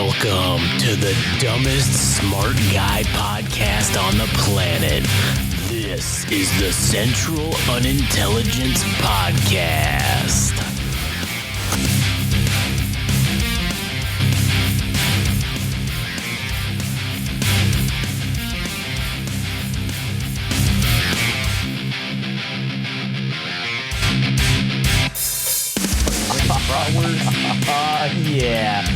Welcome to the dumbest smart guy podcast on the planet. This is the Central Unintelligence Podcast. Yeah,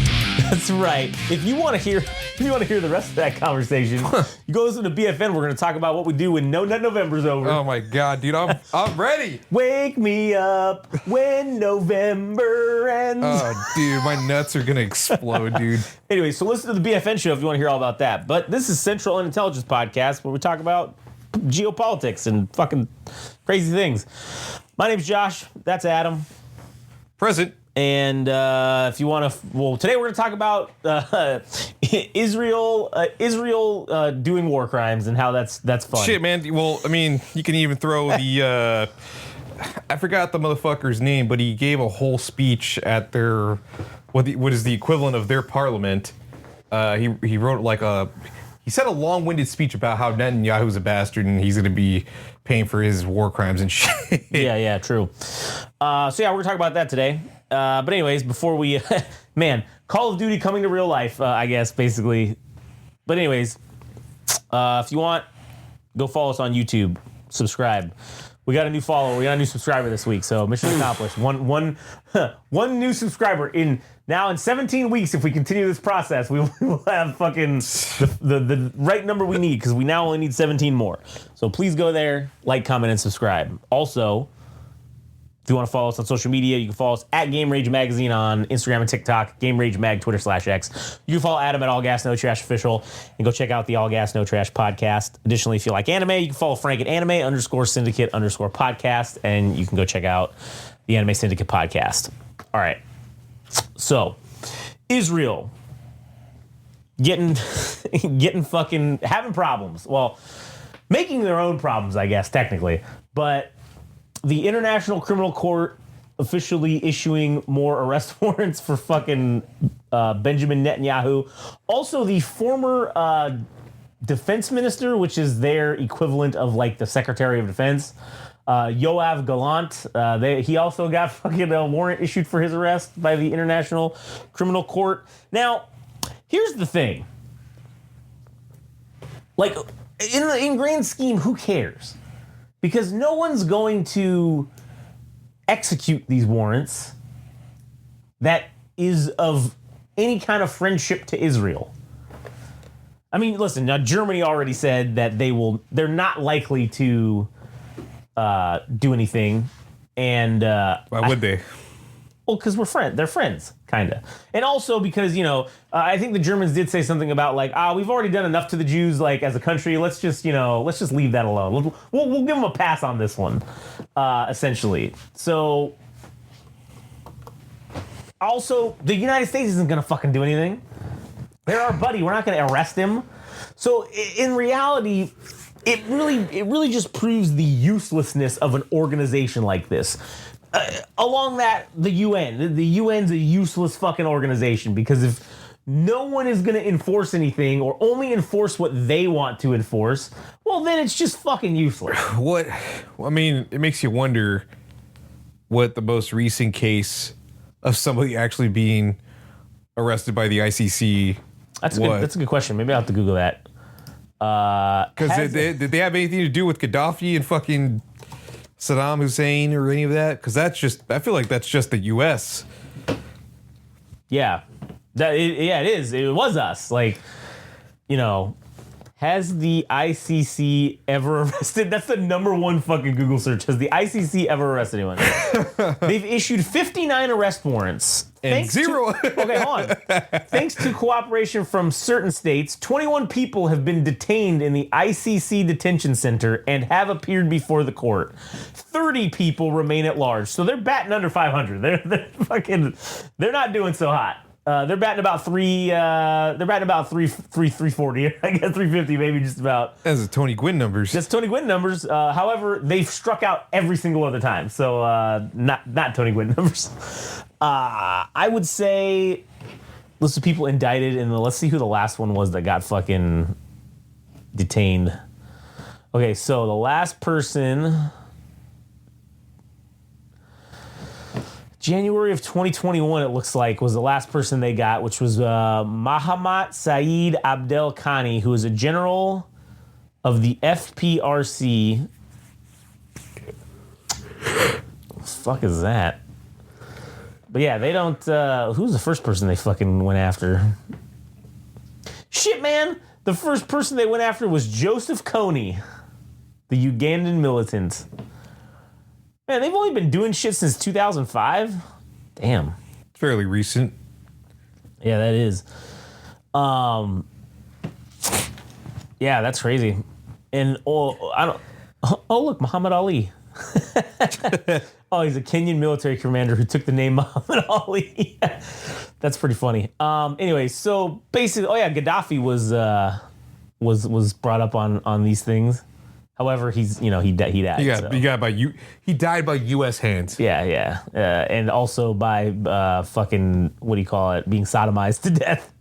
that's right. If you want to hear the rest of that conversation, you go listen to BFN. We're going to talk about what we do when No Nut November's over. Oh my God, dude, I'm ready. Wake me up when November ends. Oh, dude, my nuts are gonna explode, dude. Anyway, so listen to the BFN show if you want to hear all about that. But this is Central Unintelligence Podcast, where we talk about geopolitics and fucking crazy things. My name's Josh. That's Adam. Present. And if you want to, well, today we're going to talk about Israel doing war crimes and how that's fun. Shit, man. Well, I mean, you can even throw the I forgot the motherfucker's name, but he gave a whole speech at their what is the equivalent of their parliament. He wrote he said a long-winded speech about how Netanyahu's a bastard and he's going to be paying for his war crimes and shit. Yeah, true. We're going to talk about that today. But anyways, before we, Call of Duty coming to real life, I guess, basically. But anyways, if you want, go follow us on YouTube. Subscribe. We got a new follower. We got a new subscriber this week, so mission accomplished. One new subscriber in 17 weeks. If we continue this process, we will have fucking the right number we need, because we now only need 17 more. So please go there, like, comment, and subscribe. Also, if you want to follow us on social media, you can follow us at Game Rage Magazine on Instagram and TikTok, Game Rage Mag, Twitter /X. You can follow Adam at All Gas No Trash Official, and go check out the All Gas No Trash podcast. Additionally, if you like anime, you can follow Frank at anime_syndicate_podcast, and you can go check out the Anime Syndicate podcast. All right. So, Israel getting fucking having problems. Well, making their own problems, I guess, technically. But the International Criminal Court officially issuing more arrest warrants for fucking Benjamin Nethanyahu. Also, the former defense minister, which is their equivalent of like the Secretary of Defense, Yoav Gallant, he also got fucking a warrant issued for his arrest by the International Criminal Court. Now, here's the thing. Like, in grand scheme, who cares? Because no one's going to execute these warrants that is of any kind of friendship to Israel. I mean, listen, now Germany already said that they're not likely to do anything. And why would they? Well, because they're friends, kind of. And also because, I think the Germans did say something about like, we've already done enough to the Jews, like, as a country. Let's just leave that alone. We'll give them a pass on this one, essentially. So, also, the United States isn't going to fucking do anything. They're our buddy. We're not going to arrest him. So, in reality, it really just proves the uselessness of an organization like this. Along that, the UN. The UN's a useless fucking organization, because if no one is going to enforce anything or only enforce what they want to enforce, well, then it's just fucking useless. It makes you wonder what the most recent case of somebody actually being arrested by the ICC That's a good question. Maybe I'll have to Google that. Because did they have anything to do with Gaddafi and fucking Saddam Hussein or any of that? Because I feel like that's just the U.S. Yeah. It is. It was us. Like, has the ICC ever arrested? That's the number one fucking Google search. Has the ICC ever arrested anyone? They've issued 59 arrest warrants. And zero. Okay, hold on. Thanks to cooperation from certain states, 21 people have been detained in the ICC detention center and have appeared before the court. 30 people remain at large. So they're batting under 500. They're not doing so hot. They're batting about 340, I guess 350, maybe just about. That's the Tony Gwynn numbers. That's Tony Gwynn numbers. However, they've struck out every single other time. So not Tony Gwynn numbers. I would say list of people indicted, and let's see who the last one was that got fucking detained. Okay, so the last person, January of 2021, it looks like, was the last person they got, which was Mahamat Saeed Abdel Khani, who is a general of the FPRC. What the fuck is that? But yeah, they don't. Who's the first person they fucking went after? Shit, man. The first person they went after was Joseph Kony, the Ugandan militant. Man, they've only been doing shit since 2005. Damn. It's fairly recent. Yeah, that is. Yeah, that's crazy. And oh, look, Muhammad Ali. Oh, he's a Kenyan military commander who took the name Muhammad Ali. That's pretty funny. Anyway, so basically, Gaddafi was brought up on these things. However, he died. He died by U.S. hands. Yeah. And also by fucking, what do you call it, being sodomized to death.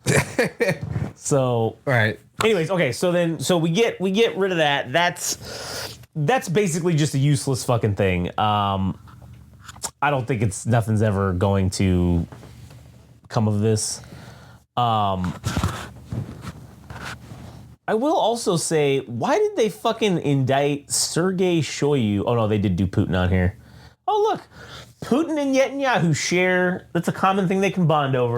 So, all right. Anyways, okay, so we get rid of that. That's basically just a useless fucking thing. I don't think nothing's ever going to come of this. I will also say, why did they fucking indict Sergei Shoigu? Oh no, they did do Putin on here. Oh look, Putin and Netanyahu share. That's a common thing they can bond over.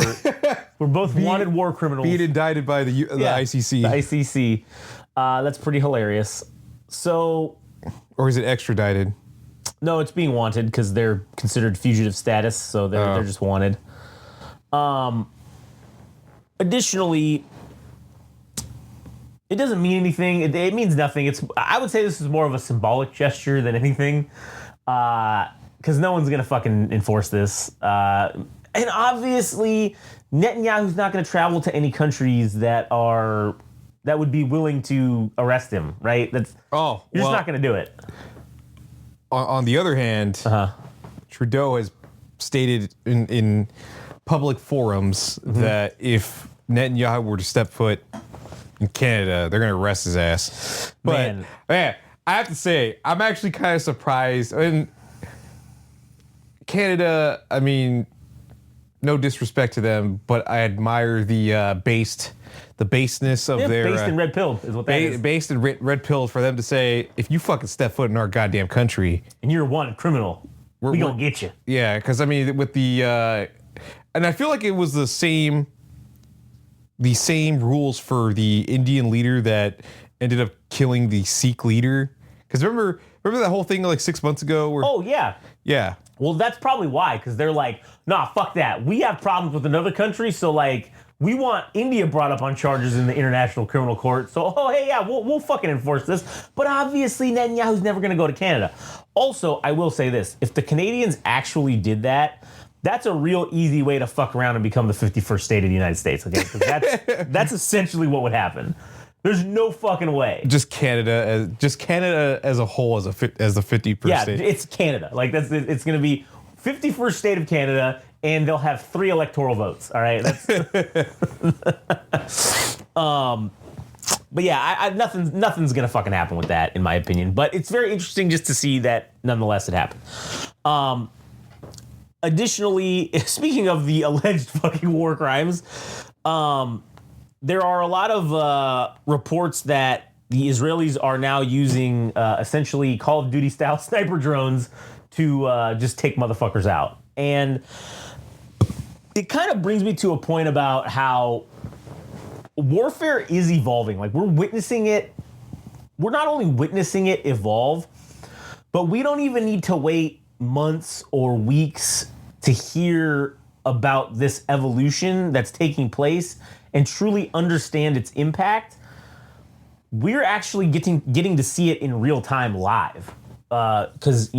We're both wanted war criminals. Being indicted by the ICC. The ICC. That's pretty hilarious. So, or is it extradited? No, it's being wanted because they're considered fugitive status, so they're just wanted. Additionally, it doesn't mean anything. It means nothing. I would say this is more of a symbolic gesture than anything, because no one's gonna fucking enforce this. And obviously, Netanyahu's not gonna travel to any countries that would be willing to arrest him. Right? You're just not gonna do it. On the other hand, Trudeau has stated in public forums that if Netanyahu were to step foot in Canada, they're going to arrest his ass. But man, I have to say, I'm actually kind of surprised. I mean, Canada, I mean, no disrespect to them, but I admire the baseness of their... Based and red-pilled is what that is. Based and red-pilled for them to say, if you fucking step foot in our goddamn country... And you're one criminal, we gonna get you. Yeah, because I mean, with the... and I feel like it was the same rules for the Indian leader that ended up killing the Sikh leader. Because remember that whole thing like 6 months ago? Where, oh, yeah. Yeah. Well, that's probably why, because they're like, nah, fuck that. We have problems with another country, so like... We want India brought up on charges in the International Criminal Court. So, we'll fucking enforce this. But obviously, Netanyahu's never going to go to Canada. Also, I will say this. If the Canadians actually did that, that's a real easy way to fuck around and become the 51st state of the United States. Okay, that's essentially what would happen. There's no fucking way. Just Canada as a whole as the 51st state. Yeah, it's Canada. Like it's going to be 51st state of Canada. And they'll have 3 electoral votes. All right. But yeah, nothing's gonna fucking happen with that, in my opinion. But it's very interesting just to see that, nonetheless, it happened. Additionally, speaking of the alleged fucking war crimes, there are a lot of reports that the Israelis are now using essentially Call of Duty style sniper drones to just take motherfuckers out. And it kind of brings me to a point about how warfare is evolving. Like, we're witnessing it. We're not only witnessing it evolve, but we don't even need to wait months or weeks to hear about this evolution that's taking place and truly understand its impact. We're actually getting to see it in real time live. Because,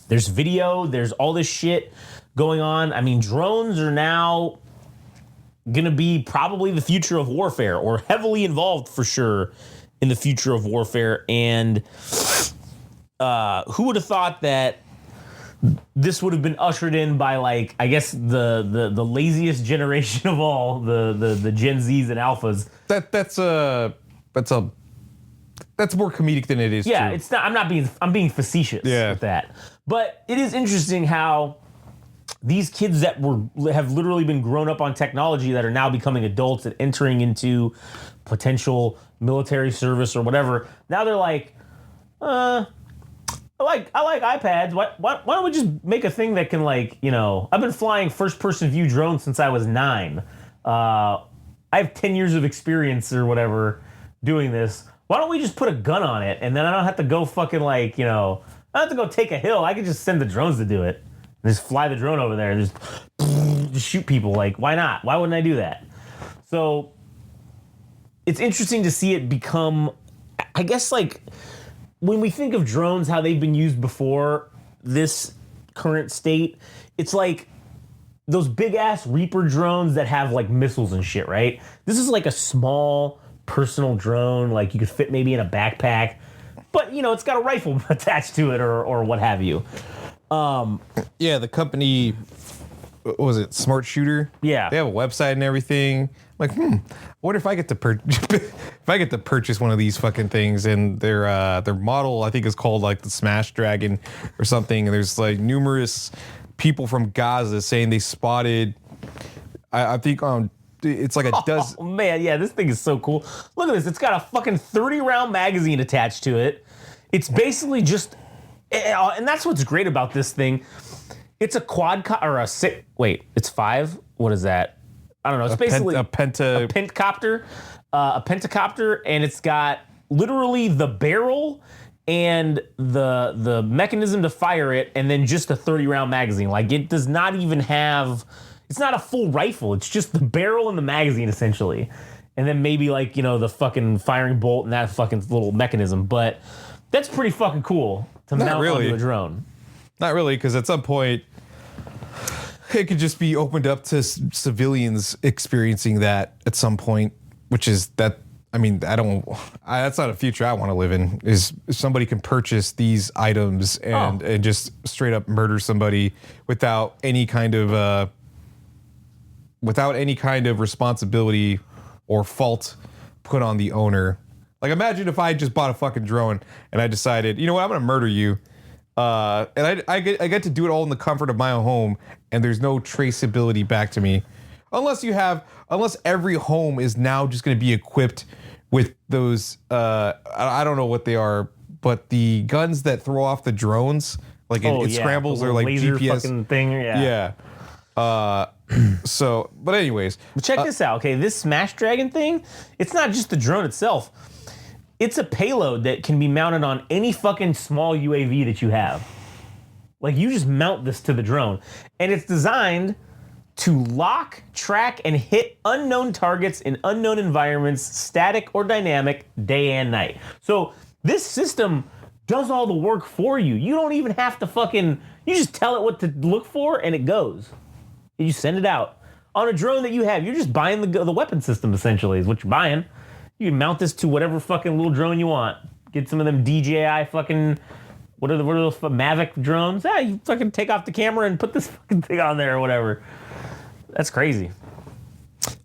there's video, there's all this shit going on. I mean, drones are now going to be probably the future of warfare, or heavily involved for sure in the future of warfare. And who would have thought that this would have been ushered in by like I guess the laziest generation of all, the Gen Zs and Alphas. That's more comedic than it is. Yeah, true. it's not. I'm being facetious with that. But it is interesting how these kids that have literally been grown up on technology that are now becoming adults and entering into potential military service or whatever. Now they're like, I like iPads. Why don't we just make a thing that can like, I've been flying first person view drones since I was 9. I have 10 years of experience or whatever doing this. Why don't we just put a gun on it and then I don't have to go fucking like, I don't have to go take a hill. I can just send the drones to do it. And just fly the drone over there and just shoot people. Like, why not? Why wouldn't I do that? So it's interesting to see it become, I guess, like when we think of drones, how they've been used before this current state, it's like those big ass Reaper drones that have like missiles and shit, right? This is like a small personal drone, like you could fit maybe in a backpack, but it's got a rifle attached to it or what have you. Yeah, the company, what was it, Smart Shooter? Yeah, they have a website and everything. I'm like, I wonder if I get to purchase one of these fucking things. And their model, I think, is called like the Smash Dragon or something. And there's like numerous people from Gaza saying they spotted. I think it's like a dozen. Oh man, yeah, this thing is so cool. Look at this. It's got a fucking 30-round magazine attached to it. It's basically just. And that's what's great about this thing. It's a or a six. Wait, it's 5. What is that? I don't know. It's basically a pentacopter, and it's got literally the barrel and the mechanism to fire it, and then just a 30-round magazine. Like it does not even have. It's not a full rifle. It's just the barrel and the magazine essentially, and then maybe like the fucking firing bolt and that fucking little mechanism. But that's pretty fucking cool. To mount onto a drone. Not really, because at some point it could just be opened up to civilians experiencing that at some point, which is that. I mean, that's not a future I want to live in. Is if somebody can purchase these items and just straight up murder somebody without any kind of responsibility or fault put on the owner. Like, imagine if I just bought a fucking drone and I decided, you know what, I'm going to murder you. And I get to do it all in the comfort of my own home, and there's no traceability back to me. Unless every home is now just going to be equipped with those, I don't know what they are, but the guns that throw off the drones, like it scrambles, or like laser GPS fucking thing. Yeah. So, but anyways. But check this out, okay? This Smash Dragon thing, it's not just the drone itself. It's a payload that can be mounted on any fucking small UAV that you have. Like, you just mount this to the drone. And it's designed to lock, track, and hit unknown targets in unknown environments, static or dynamic, day and night. So this system does all the work for you. You don't even have to you just tell it what to look for, and it goes. You send it out. On a drone that you have, you're just buying the weapon system, essentially, is what you're buying. You can mount this to whatever fucking little drone you want. Get some of them DJI fucking, what are those Mavic drones? Yeah, you fucking take off the camera and put this fucking thing on there or whatever. That's crazy.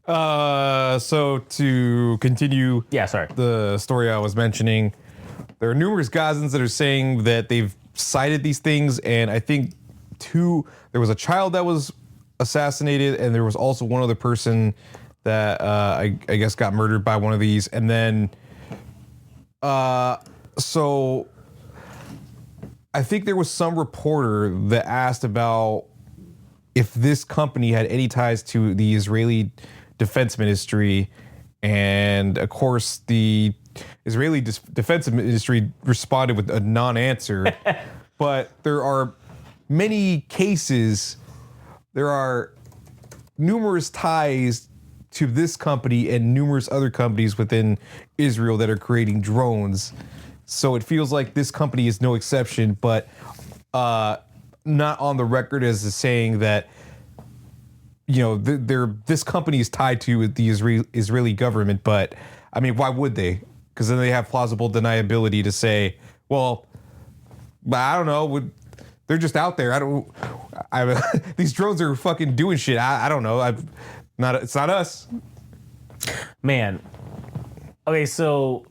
So to continue the story I was mentioning, there are numerous Gazans that are saying that they've sighted these things, and I think there was a child that was assassinated, and there was also one other person that I guess got murdered by one of these. And then so I think there was some reporter that asked about if this company had any ties to the Israeli Defense Ministry, and of course the Israeli Defense Ministry responded with a non-answer. But there are many cases, there are numerous ties to this company and numerous other companies within Israel that are creating drones. So it feels like this company is no exception, but not on the record as saying that, this company is tied to the Israeli government. But I mean, why would they? Because then they have plausible deniability to say, well, I don't know, They're just out there. These drones are fucking doing shit. I don't know. It's not us. Man. Okay, so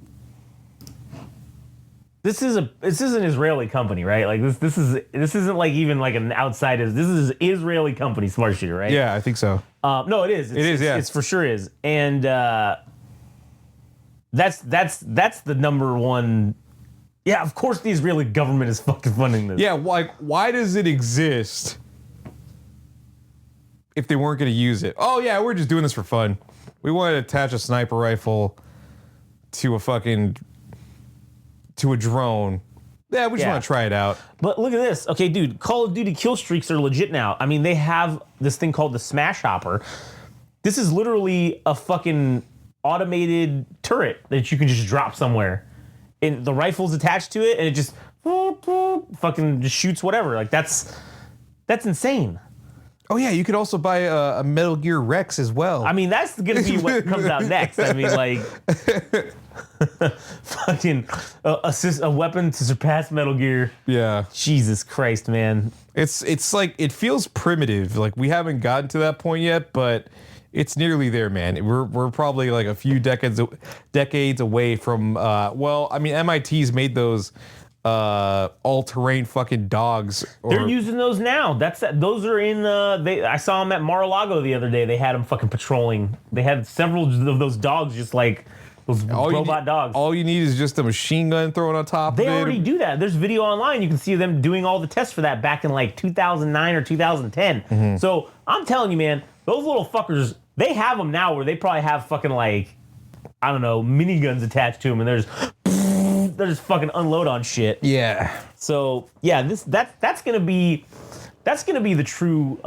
this is an Israeli company, right? Like this isn't like even like an outside. This is Israeli company, Smart Shooter, right? Yeah, I think so. No, it is. It's for sure is, and that's the number one. Yeah, of course the Israeli government is fucking funding this. Yeah, like why does it exist if they weren't going to use it? Oh yeah, we're just doing this for fun. We want to attach a sniper rifle to a drone. Yeah, we just want to try it out. But look at this. Okay, dude, Call of Duty kill streaks are legit now. I mean, they have this thing called the Smash Hopper. This is literally a fucking automated turret that you can just drop somewhere. And the rifle's attached to it, and it just fucking just shoots whatever. Like, that's insane. Oh, yeah, you could also buy a Metal Gear Rex as well. I mean, that's going to be what comes out next. I mean, like, fucking a weapon to surpass Metal Gear. Yeah. Jesus Christ, man. It's like, it feels primitive. Like, we haven't gotten to that point yet, but it's nearly there, man. We're probably like a few decades away from, well, I mean, MIT's made those all-terrain fucking dogs. They're using those now. Those are in. I saw them at Mar-a-Lago the other day. They had them fucking patrolling. They had several of those dogs, just like those robot dogs. All you need is just a machine gun thrown on top of it. They already do that. There's video online. You can see them doing all the tests for that back in like 2009 or 2010. Mm-hmm. So I'm telling you, man, those little fuckers, they have them now where they probably have fucking like, I don't know, miniguns attached to them, and they're just fucking unload on shit. Yeah. So yeah, that's gonna be the true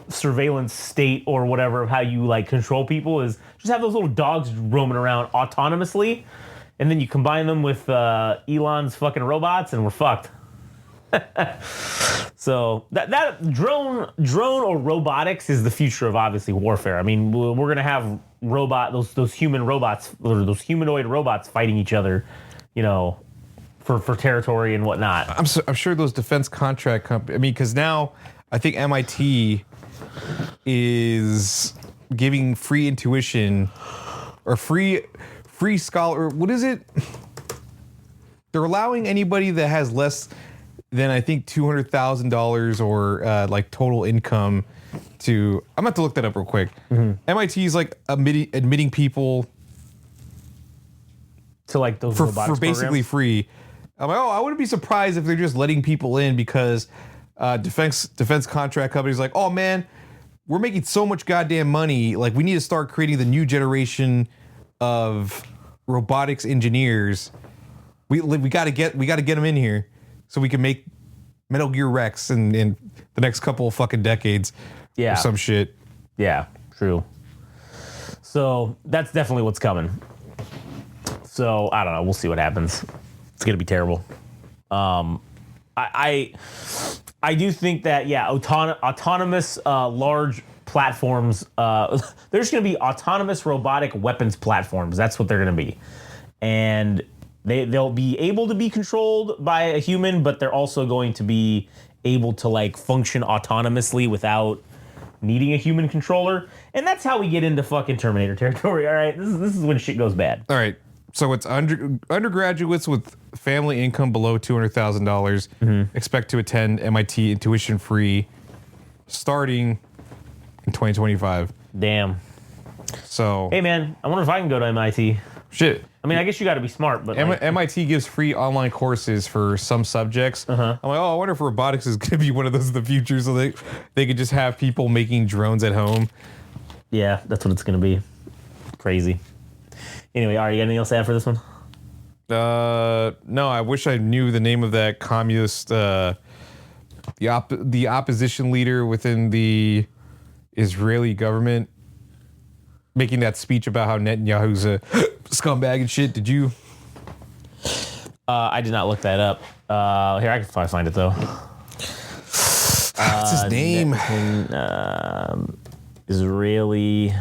surveillance state or whatever of how you like control people, is just have those little dogs roaming around autonomously, and then you combine them with Elon's fucking robots, and we're fucked. So that drone or robotics is the future of obviously warfare. I mean, we're gonna have those human robots or those humanoid robots fighting each other, you know, for territory and whatnot. I'm sure those defense contract companies. I mean, because now I think MIT is giving free intuition or free scholar. What is it? They're allowing anybody that has less than I think $200,000 or like total income to. I'm about to look that up real quick. Mm-hmm. MIT is like admitting people to like those for robotics basically programs? Free. I'm like, I wouldn't be surprised if they're just letting people in because defense contract companies like, oh man, we're making so much goddamn money. Like we need to start creating the new generation of robotics engineers. We got to get them in here so we can make Metal Gear Rex in the next couple of fucking decades. Yeah. Or some shit. Yeah, true. So that's definitely what's coming. So I don't know. We'll see what happens. It's gonna be terrible. I do think that autonomous large platforms. There's gonna be autonomous robotic weapons platforms. That's what they're gonna be, and they'll be able to be controlled by a human, but they're also going to be able to like function autonomously without needing a human controller. And that's how we get into fucking Terminator territory. All right, this is when shit goes bad. All right. So it's undergraduates with family income below $200,000 expect to attend MIT tuition free starting in 2025. Damn. So hey man, I wonder if I can go to MIT. Shit. I mean, I guess you got to be smart, but MIT gives free online courses for some subjects. I'm like, I wonder if robotics is going to be one of those in the future, so they could just have people making drones at home. Yeah, that's what it's going to be. Crazy. Anyway, all right, you got anything else to add for this one? No, I wish I knew the name of that communist, the opposition leader within the Israeli government, making that speech about how Netanyahu's a scumbag and shit. Did you? I did not look that up. Here, I can probably find it though. What's his name? Israeli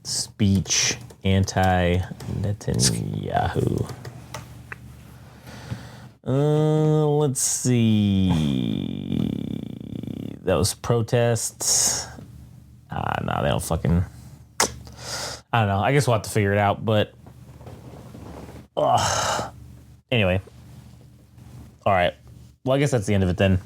speech anti-Netanyahu. let's see. That was protests. No, they don't fucking... I don't know. I guess we'll have to figure it out, but... Anyway. All right. Well, I guess that's the end of it then.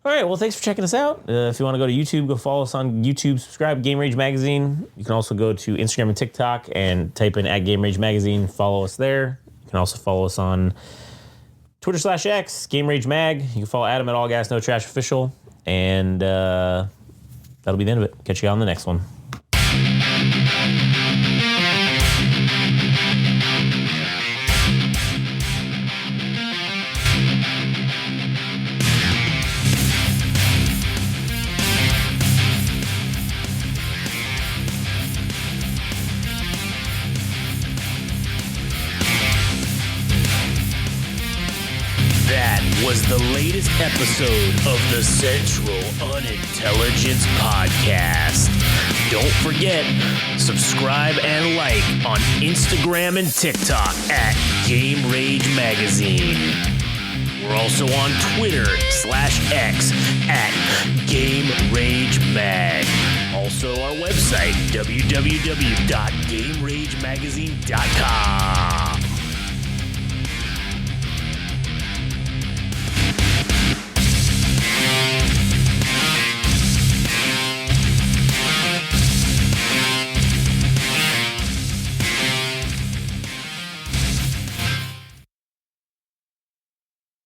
All right. Well, thanks for checking us out. If you want to go to YouTube, go follow us on YouTube. Subscribe, Game Rage Magazine. You can also go to Instagram and TikTok and type in @Game Rage Magazine. Follow us there. You can also follow us on Twitter/X, Game Rage Mag. You can follow Adam at All Gas No Trash Official. And that'll be the end of it. Catch you on the next one. That was the latest episode of the Central Unintelligence Podcast. Don't forget, subscribe and like on Instagram and TikTok @Game Rage Magazine. We're also on Twitter/X @Game Rage Mag. Also our website, www.GameRageMagazine.com.